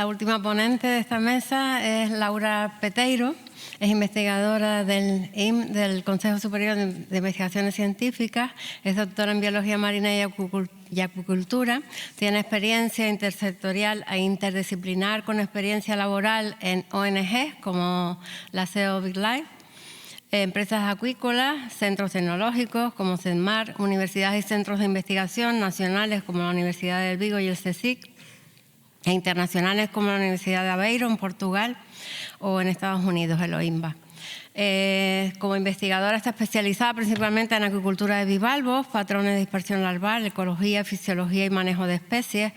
La última ponente de esta mesa es Laura Peteiro, es investigadora del IM, del Consejo Superior de Investigaciones Científicas, es doctora en Biología Marina y Acuicultura, tiene experiencia intersectorial e interdisciplinar con experiencia laboral en ONGs como la CEO Big Life, empresas acuícolas, centros tecnológicos como CENMAR, universidades y centros de investigación nacionales como la Universidad del Vigo y el CSIC, e internacionales como la Universidad de Aveiro en Portugal o en Estados Unidos, el OIMBA. Como investigadora está especializada principalmente en acuicultura de bivalvos, patrones de dispersión larval, ecología, fisiología y manejo de especies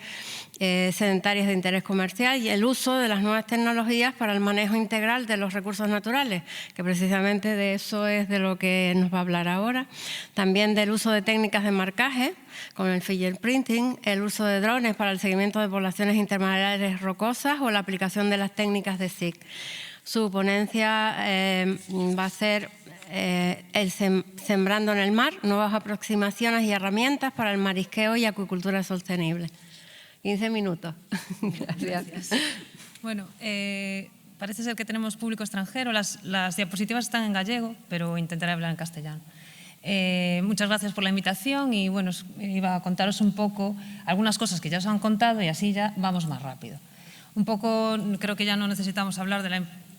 sedentarias de interés comercial y el uso de las nuevas tecnologías para el manejo integral de los recursos naturales, que precisamente de eso es de lo que nos va a hablar ahora. También del uso de técnicas de marcaje, como el fingerprinting, el uso de drones para el seguimiento de poblaciones intermareales rocosas o la aplicación de las técnicas de SIC. Su ponencia va a ser el Sembrando en el Mar, nuevas aproximaciones y herramientas para el marisqueo y acuicultura sostenible. 15 minutos. Gracias. Bueno, parece ser que tenemos público extranjero. Las diapositivas están en gallego, pero intentaré hablar en castellano. Muchas gracias por la invitación y bueno, iba a contaros un poco algunas cosas que ya os han contado y así ya vamos más rápido. Un poco, creo que ya no necesitamos hablar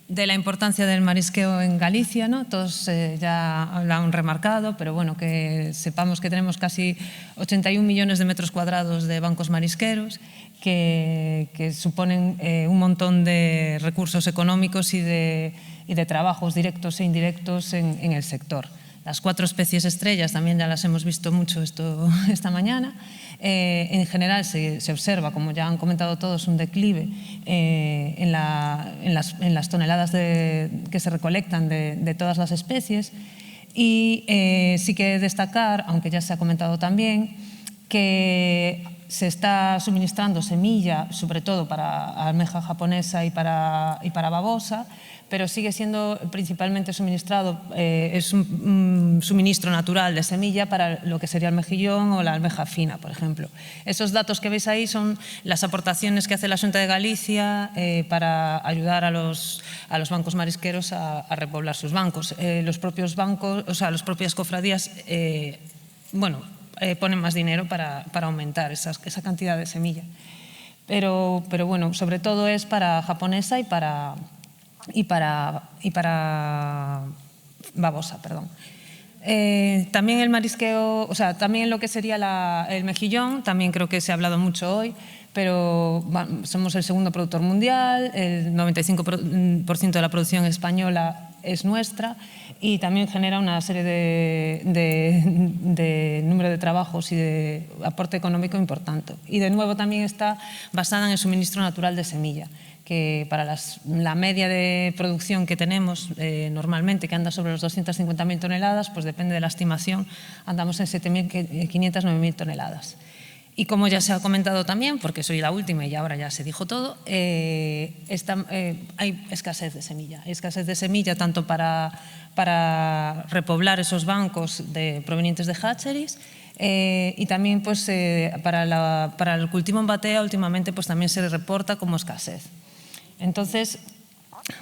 de la importancia del marisqueo en Galicia, ¿no? Todos ya lo han remarcado, pero bueno, que sepamos que tenemos casi 81 millones de metros cuadrados de bancos marisqueros que suponen un montón de recursos económicos y de trabajos directos e indirectos en el sector. Las 4 especies estrellas también ya las hemos visto mucho esta mañana. En general se observa, como ya han comentado todos, un declive en las toneladas que se recolectan de todas las especies y sí que destacar, aunque ya se ha comentado también, que se está suministrando semilla, sobre todo para almeja japonesa y para babosa, pero sigue siendo principalmente suministrado, es un suministro natural de semilla para lo que sería el mejillón o la almeja fina, por ejemplo. Esos datos que veis ahí son las aportaciones que hace la Xunta de Galicia para ayudar a los bancos marisqueros a repoblar sus bancos. Los propios bancos, o sea, las propias cofradías, ponen más dinero para aumentar esa cantidad de semilla. Pero bueno, sobre todo es para japonesa y para babosa, perdón. También el marisqueo, o sea, también lo que sería el mejillón, también creo que se ha hablado mucho hoy, pero somos el segundo productor mundial, el 95% de la producción española es nuestra y también genera una serie de número de trabajos y de aporte económico importante. Y de nuevo también está basada en el suministro natural de semilla, que para la media de producción que tenemos normalmente, que anda sobre los 250.000 toneladas, pues depende de la estimación, andamos en 7.500, 9.000 toneladas. Y como ya se ha comentado también, porque soy la última y ahora ya se dijo todo, hay escasez de semilla. Hay escasez de semilla tanto para repoblar esos bancos provenientes de hatcheries y también pues, para el cultivo en batea últimamente pues, también se reporta como escasez. Entonces,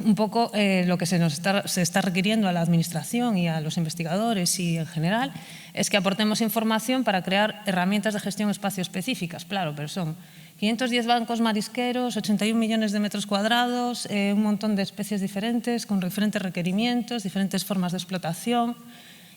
un poco lo que se está requiriendo a la administración y a los investigadores y en general es que aportemos información para crear herramientas de gestión espacio-específicas, claro, pero son 510 bancos marisqueros, 81 millones de metros cuadrados, un montón de especies diferentes, con diferentes requerimientos, diferentes formas de explotación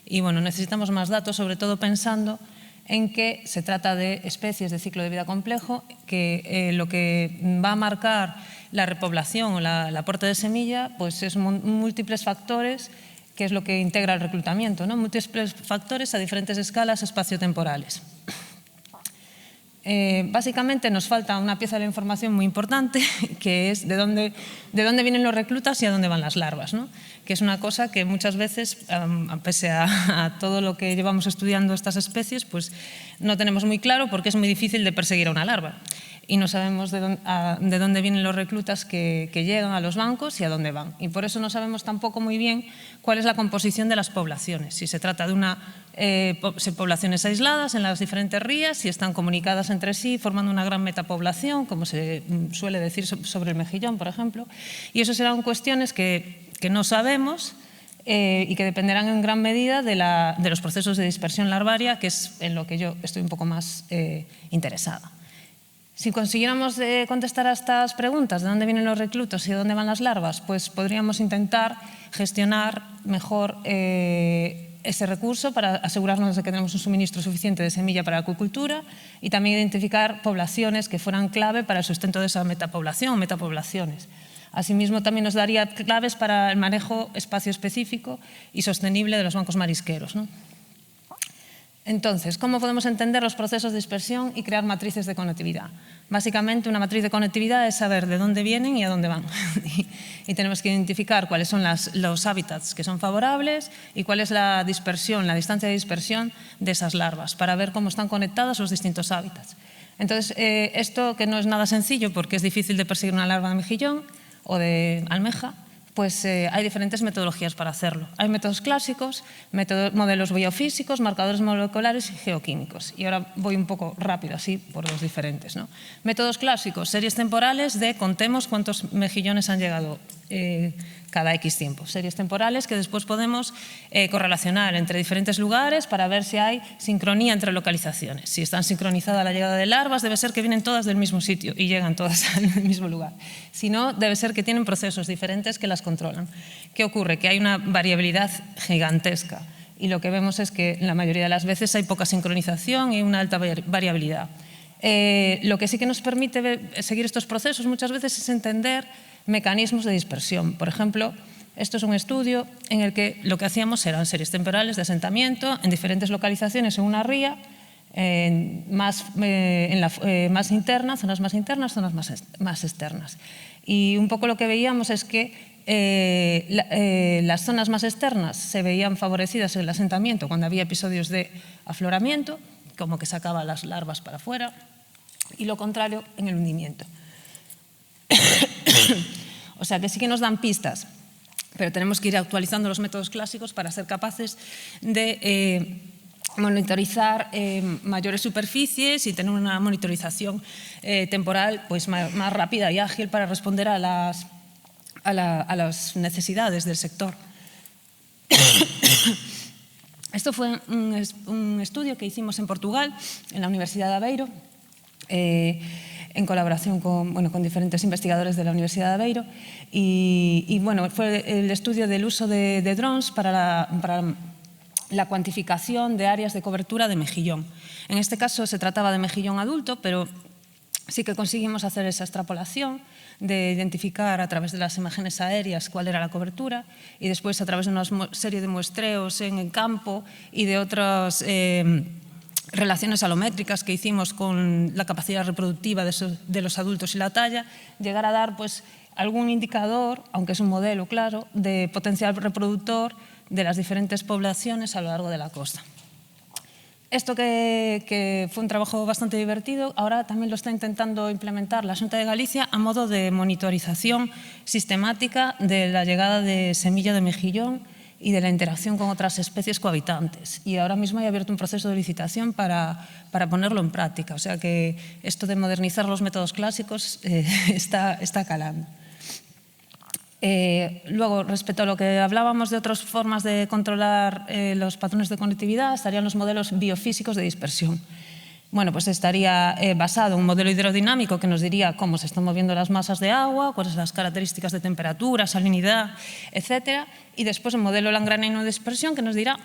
y bueno, necesitamos más datos, sobre todo pensando en que se trata de especies de ciclo de vida complejo, que lo que va a marcar la repoblación o el aporte de semilla pues es múltiples factores, que es lo que integra el reclutamiento, ¿no? Múltiples factores a diferentes escalas espaciotemporales. Básicamente nos falta una pieza de la información muy importante, que es de dónde vienen los reclutas y a dónde van las larvas, ¿no? Que es una cosa que muchas veces, pese a todo lo que llevamos estudiando estas especies, pues no tenemos muy claro porque es muy difícil de perseguir a una larva. y no sabemos de dónde vienen los reclutas que llegan a los bancos y a dónde van. Y por eso no sabemos tampoco muy bien cuál es la composición de las poblaciones, si se trata de poblaciones aisladas en las diferentes rías, si están comunicadas entre sí, formando una gran metapoblación, como se suele decir sobre el mejillón, por ejemplo. Y eso serán cuestiones que no sabemos y que dependerán en gran medida de los procesos de dispersión larvaria, que es en lo que yo estoy un poco más interesada. Si consiguiéramos contestar a estas preguntas, de dónde vienen los reclutos y de dónde van las larvas, pues podríamos intentar gestionar mejor ese recurso para asegurarnos de que tenemos un suministro suficiente de semilla para la acuicultura y también identificar poblaciones que fueran clave para el sustento de esa metapoblación o metapoblaciones. Asimismo, también nos daría claves para el manejo espacio específico y sostenible de los bancos marisqueros, ¿no? Entonces, ¿cómo podemos entender los procesos de dispersión y crear matrices de conectividad? Básicamente, una matriz de conectividad es saber de dónde vienen y a dónde van. Y tenemos que identificar cuáles son los hábitats que son favorables y cuál es la dispersión, la distancia de dispersión de esas larvas, para ver cómo están conectados los distintos hábitats. Entonces, esto que no es nada sencillo porque es difícil de perseguir una larva de mejillón o de almeja, pues hay diferentes metodologías para hacerlo. Hay métodos clásicos, modelos biofísicos, marcadores moleculares y geoquímicos. Y ahora voy un poco rápido así por los diferentes, ¿no? Métodos clásicos, series temporales de contemos cuántos mejillones han llegado cada X tiempo. Series temporales que después podemos correlacionar entre diferentes lugares para ver si hay sincronía entre localizaciones. Si están sincronizadas la llegada de larvas, debe ser que vienen todas del mismo sitio y llegan todas al mismo lugar. Si no, debe ser que tienen procesos diferentes que las controlan. ¿Qué ocurre? Que hay una variabilidad gigantesca y lo que vemos es que la mayoría de las veces hay poca sincronización y una alta variabilidad. Lo que sí que nos permite seguir estos procesos muchas veces es entender mecanismos de dispersión. Por ejemplo, esto es un estudio en el que lo que hacíamos eran series temporales de asentamiento en diferentes localizaciones en una ría, más internas, zonas más internas, zonas más externas. Y un poco lo que veíamos es que las zonas más externas se veían favorecidas en el asentamiento cuando había episodios de afloramiento, como que sacaba las larvas para afuera, y lo contrario en el hundimiento. O sea que sí que nos dan pistas, pero tenemos que ir actualizando los métodos clásicos para ser capaces de monitorizar mayores superficies y tener una monitorización temporal pues, más rápida y ágil para responder a las necesidades del sector. Esto fue un estudio que hicimos en Portugal, en la Universidad de Aveiro, en colaboración con diferentes investigadores de la Universidad de Aveiro y bueno, fue el estudio del uso de drones para la cuantificación de áreas de cobertura de mejillón. En este caso se trataba de mejillón adulto, pero sí que conseguimos hacer esa extrapolación de identificar a través de las imágenes aéreas cuál era la cobertura y después a través de una serie de muestreos en el campo y de otras relaciones alométricas que hicimos con la capacidad reproductiva de los adultos y la talla, llegar a dar pues, algún indicador, aunque es un modelo claro, de potencial reproductor de las diferentes poblaciones a lo largo de la costa. Esto que fue un trabajo bastante divertido, ahora también lo está intentando implementar la Xunta de Galicia a modo de monitorización sistemática de la llegada de semilla de mejillón y de la interacción con otras especies cohabitantes. Y ahora mismo hay abierto un proceso de licitación para ponerlo en práctica. O sea que esto de modernizar los métodos clásicos está calando. Luego, respecto a lo que hablábamos de otras formas de controlar los patrones de conectividad, estarían los modelos biofísicos de dispersión. Bueno, pues estaría basado en un modelo hidrodinámico que nos diría cómo se están moviendo las masas de agua, cuáles son las características de temperatura, salinidad, etcétera. Y después un modelo Lagrangiano de dispersión que nos dirá,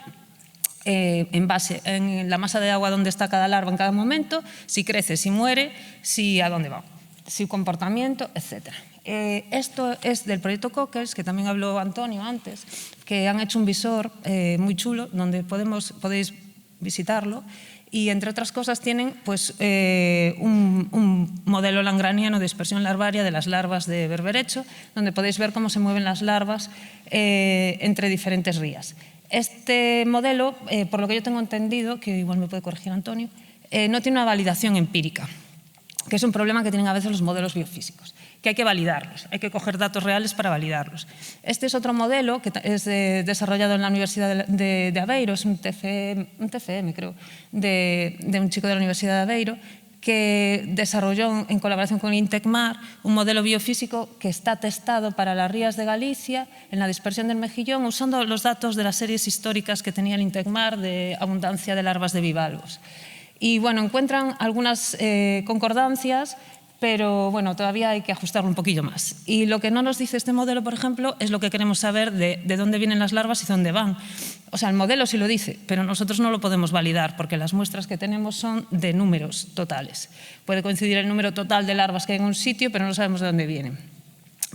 en base en la masa de agua donde está cada larva en cada momento, si crece, si muere, si a dónde va, su comportamiento, etcétera. Esto es del proyecto Cockers, que también habló Antonio antes, que han hecho un visor muy chulo donde podéis visitarlo. Y, entre otras cosas, tienen pues, un modelo lagrangiano de dispersión larvaria de las larvas de berberecho, donde podéis ver cómo se mueven las larvas entre diferentes rías. Este modelo, por lo que yo tengo entendido, que igual me puede corregir Antonio, no tiene una validación empírica. que es un problema que tienen a veces los modelos biofísicos, que hay que validarlos, hay que coger datos reales para validarlos. Este es otro modelo que es desarrollado en la Universidad de Aveiro, es un TFM creo, de un chico de la Universidad de Aveiro, que desarrolló en colaboración con Intecmar un modelo biofísico que está testado para las rías de Galicia en la dispersión del mejillón usando los datos de las series históricas que tenía el Intecmar de abundancia de larvas de bivalvos. Y bueno, encuentran algunas concordancias, pero bueno, todavía hay que ajustarlo un poquillo más. Y lo que no nos dice este modelo, por ejemplo, es lo que queremos saber de dónde vienen las larvas y dónde van. O sea, el modelo sí lo dice, pero nosotros no lo podemos validar porque las muestras que tenemos son de números totales. Puede coincidir el número total de larvas que hay en un sitio, pero no sabemos de dónde vienen.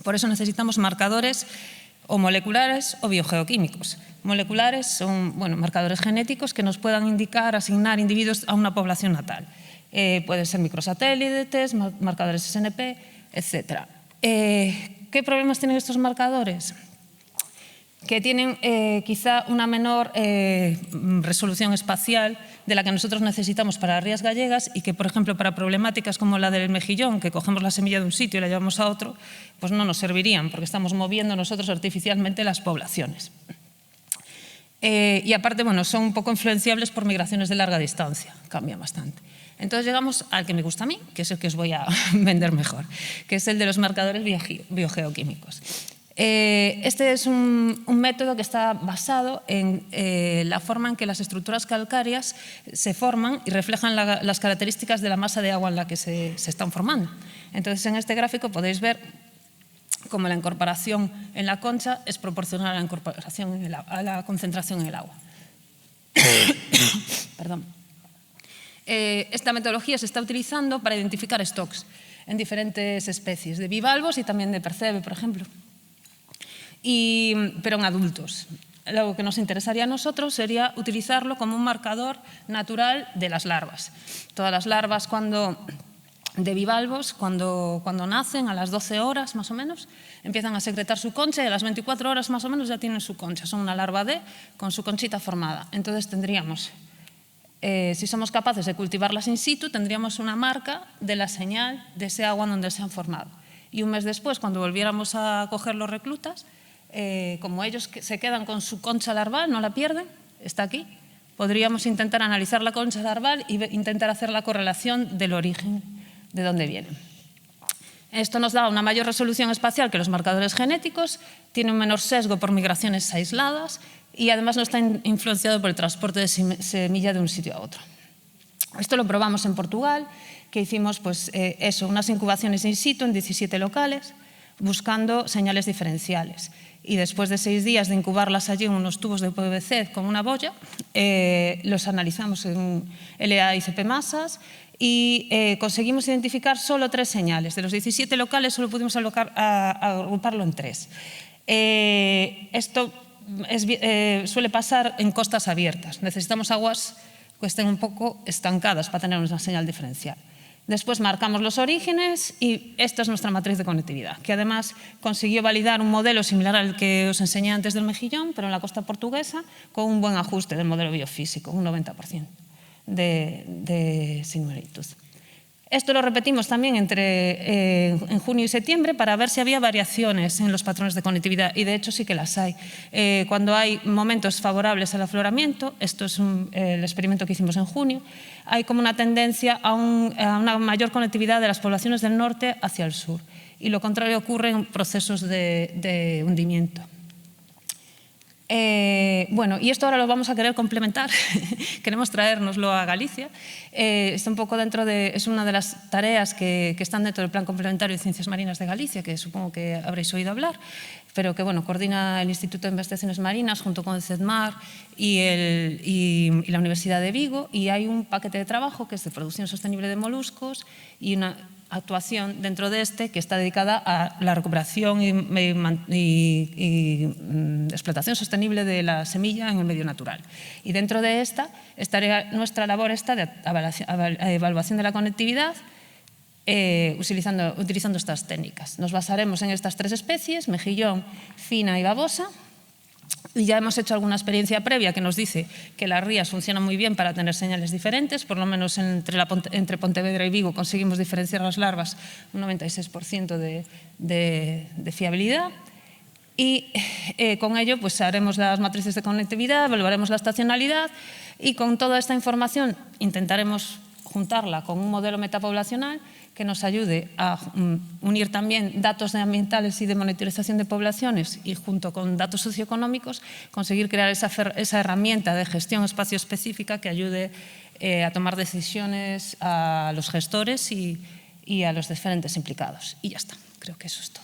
Por eso necesitamos marcadores o moleculares o biogeoquímicos. Moleculares son marcadores genéticos que nos puedan indicar, asignar individuos a una población natal. Pueden ser microsatélites, marcadores SNP, etc. ¿Qué problemas tienen estos marcadores? Que tienen quizá una menor resolución espacial de la que nosotros necesitamos para las rías gallegas y que, por ejemplo, para problemáticas como la del mejillón, que cogemos la semilla de un sitio y la llevamos a otro, pues no nos servirían porque estamos moviendo nosotros artificialmente las poblaciones. Y aparte, son un poco influenciables por migraciones de larga distancia, cambia bastante. Entonces llegamos al que me gusta a mí, que es el que os voy a vender mejor, que es el de los marcadores biogeoquímicos. Este es un método que está basado en la forma en que las estructuras calcáreas se forman y reflejan las características de la masa de agua en la que se están formando. Entonces, en este gráfico podéis ver cómo la incorporación en la concha es proporcional a la incorporación a la concentración en el agua. Perdón. Esta metodología se está utilizando para identificar stocks en diferentes especies, de bivalvos y también de percebe, por ejemplo. Pero en adultos. Lo que nos interesaría a nosotros sería utilizarlo como un marcador natural de las larvas. Todas las larvas de bivalvos, cuando nacen, a las 12 horas más o menos, empiezan a secretar su concha y a las 24 horas más o menos ya tienen su concha. Son una larva D con su conchita formada. Entonces tendríamos, si somos capaces de cultivarlas in situ, tendríamos una marca de la señal de ese agua donde se han formado. Y un mes después, cuando volviéramos a coger los reclutas, como ellos se quedan con su concha larval, no la pierden, está aquí, podríamos intentar analizar la concha larval e intentar hacer la correlación del origen de dónde vienen. Esto nos da una mayor resolución espacial que los marcadores genéticos, tiene un menor sesgo por migraciones aisladas y además no está influenciado por el transporte de semilla de un sitio a otro. Esto lo probamos en Portugal, que hicimos unas incubaciones in situ en 17 locales, buscando señales diferenciales. Y después de 6 días de incubarlas allí en unos tubos de PVC con una boya, los analizamos en LA y CP masas y conseguimos identificar solo 3 señales. De los 17 locales solo pudimos agruparlo en 3. Esto suele pasar en costas abiertas. Necesitamos aguas que estén un poco estancadas para tener una señal diferencial. Después marcamos los orígenes y esta es nuestra matriz de conectividad, que además consiguió validar un modelo similar al que os enseñé antes del mejillón, pero en la costa portuguesa, con un buen ajuste del modelo biofísico, un 90% de similitud. Esto lo repetimos también en junio y septiembre para ver si había variaciones en los patrones de conectividad y de hecho sí que las hay. Cuando hay momentos favorables al afloramiento, esto es el experimento que hicimos en junio, hay como una tendencia a una mayor conectividad de las poblaciones del norte hacia el sur y lo contrario ocurre en procesos de hundimiento. Y esto ahora lo vamos a querer complementar, queremos traérnoslo a Galicia. Está un poco es una de las tareas que están dentro del Plan Complementario de Ciencias Marinas de Galicia, que supongo que habréis oído hablar, pero que coordina el Instituto de Investigaciones Marinas junto con el CEDMAR y la Universidad de Vigo, y hay un paquete de trabajo que es de producción sostenible de moluscos y una actuación dentro de que está dedicada a la recuperación y explotación sostenible de la semilla en el medio natural. Y dentro de nuestra labor está de evaluación de la conectividad utilizando estas técnicas. Nos basaremos en estas 3 especies, mejillón, fina y babosa, Ya hemos hecho alguna experiencia previa que nos dice que las rías funcionan muy bien para tener señales diferentes, por lo menos entre Pontevedra y Vigo conseguimos diferenciar las larvas un 96% de fiabilidad. Y con ello pues haremos las matrices de conectividad, evaluaremos la estacionalidad y con toda esta información intentaremos juntarla con un modelo metapoblacional que nos ayude a unir también datos ambientales y de monitorización de poblaciones y junto con datos socioeconómicos conseguir crear esa herramienta de gestión espacio-específica que ayude a tomar decisiones a los gestores y a los diferentes implicados. Y ya está, creo que eso es todo.